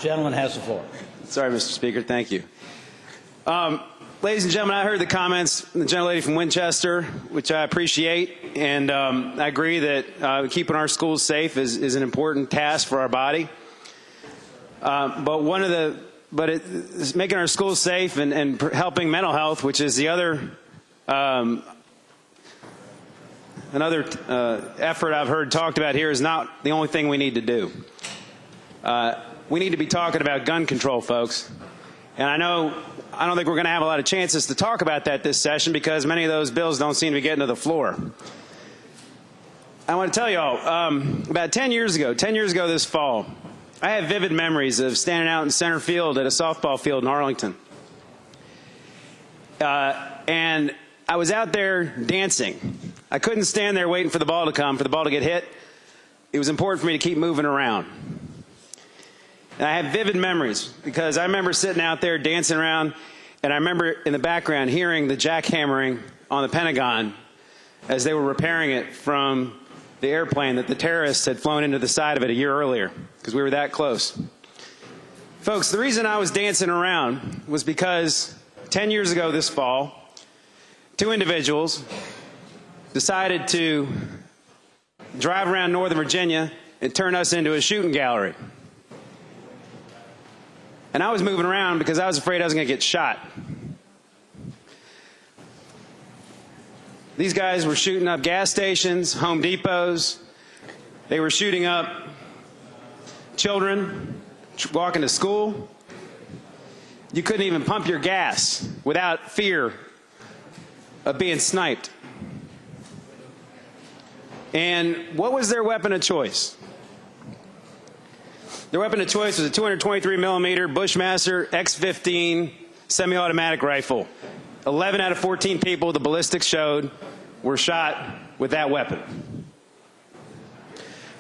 Gentleman has the floor. Sorry, Mr. Speaker. Thank you. Ladies and gentlemen, I heard the comments from the gentlelady from Winchester, which I appreciate, and I agree that keeping our schools safe is an important task for our body. But it's making our schools safe and helping mental health, which is the other effort I've heard talked about here, is not the only thing we need to do. We need to be talking about gun control, folks. And I don't think we're going to have a lot of chances to talk about that this session because many of those bills don't seem to be getting to the floor. I want to tell you all, about 10 years ago this fall, I have vivid memories of standing out in center field at a softball field in Arlington. And I was out there dancing. I couldn't stand there waiting for the ball to come, for the ball to get hit. It was important for me to keep moving around. And I have vivid memories because I remember sitting out there dancing around, and I remember in the background hearing the jackhammering on the Pentagon as they were repairing it from the airplane that the terrorists had flown into the side of it a year earlier, because we were that close. Folks, the reason I was dancing around was because 10 years ago this fall, two individuals decided to drive around Northern Virginia and turn us into a shooting gallery. And I was moving around because I was afraid I was going to get shot. These guys were shooting up gas stations, Home Depots. They were shooting up children walking to school. You couldn't even pump your gas without fear of being sniped. And what was their weapon of choice? Their weapon of choice was a 223 millimeter Bushmaster X-15 semi-automatic rifle. 11 out of 14 people the ballistics showed were shot with that weapon.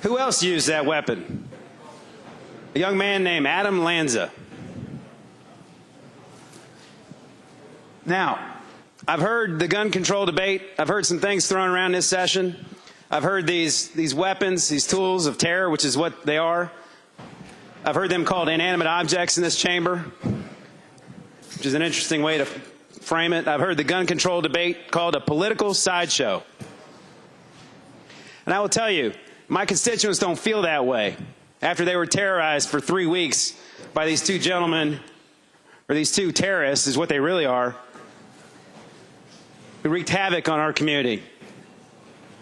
Who else used that weapon? A young man named Adam Lanza. Now, I've heard the gun control debate. I've heard some things thrown around this session. I've heard these weapons, these tools of terror, which is what they are. I've heard them called inanimate objects in this chamber, which is an interesting way to frame it. I've heard the gun control debate called a political sideshow. And I will tell you, my constituents don't feel that way after they were terrorized for 3 weeks by these two gentlemen, or these two terrorists is what they really are, who wreaked havoc on our community,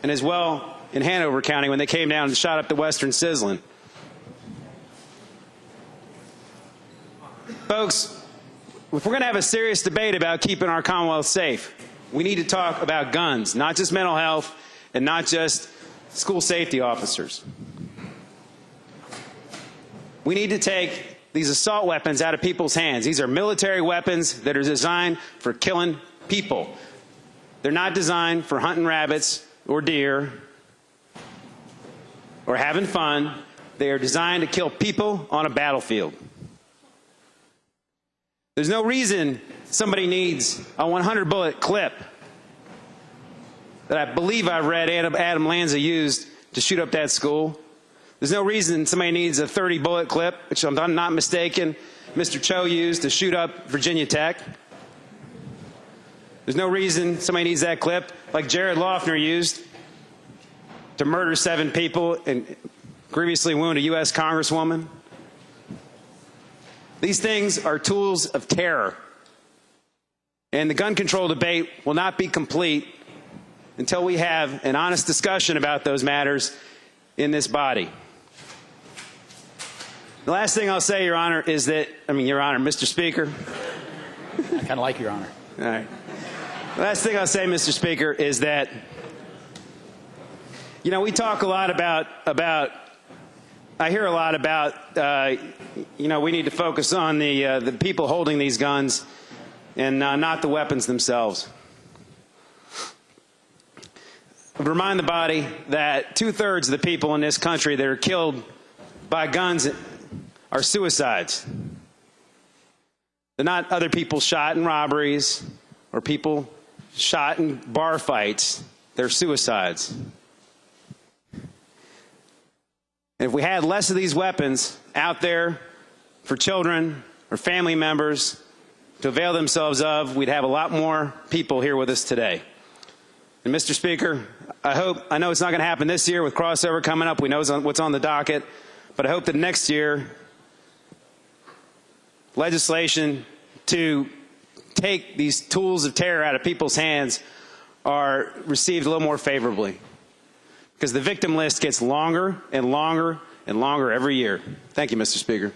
and as well in Hanover County when they came down and shot up the Western Sizzlin. Folks, if we're going to have a serious debate about keeping our Commonwealth safe, we need to talk about guns, not just mental health and not just school safety officers. We need to take these assault weapons out of people's hands. These are military weapons that are designed for killing people. They're not designed for hunting rabbits or deer or having fun. They are designed to kill people on a battlefield. There's no reason somebody needs a 100-bullet clip that I believe I read Adam Lanza used to shoot up that school. There's no reason somebody needs a 30-bullet clip, which I'm not mistaken, Mr. Cho used to shoot up Virginia Tech. There's no reason somebody needs that clip like Jared Loughner used to murder 7 people and grievously wound a U.S. Congresswoman. These things are tools of terror. And the gun control debate will not be complete until we have an honest discussion about those matters in this body. The last thing I'll say, Your Honor, is that, Your Honor, Mr. Speaker. I kind of like Your Honor. All right. The last thing I'll say, Mr. Speaker, is that, we talk a lot about I hear a lot about, we need to focus on the people holding these guns and not the weapons themselves. I would remind the body that 2/3 of the people in this country that are killed by guns are suicides. They're not other people shot in robberies or people shot in bar fights. They're suicides. And if we had less of these weapons out there for children or family members to avail themselves of, we'd have a lot more people here with us today. And Mr. Speaker, I know it's not going to happen this year with crossover coming up. We know what's on the docket, but I hope that next year legislation to take these tools of terror out of people's hands are received a little more favorably, because the victim list gets longer and longer and longer every year. Thank you, Mr. Speaker.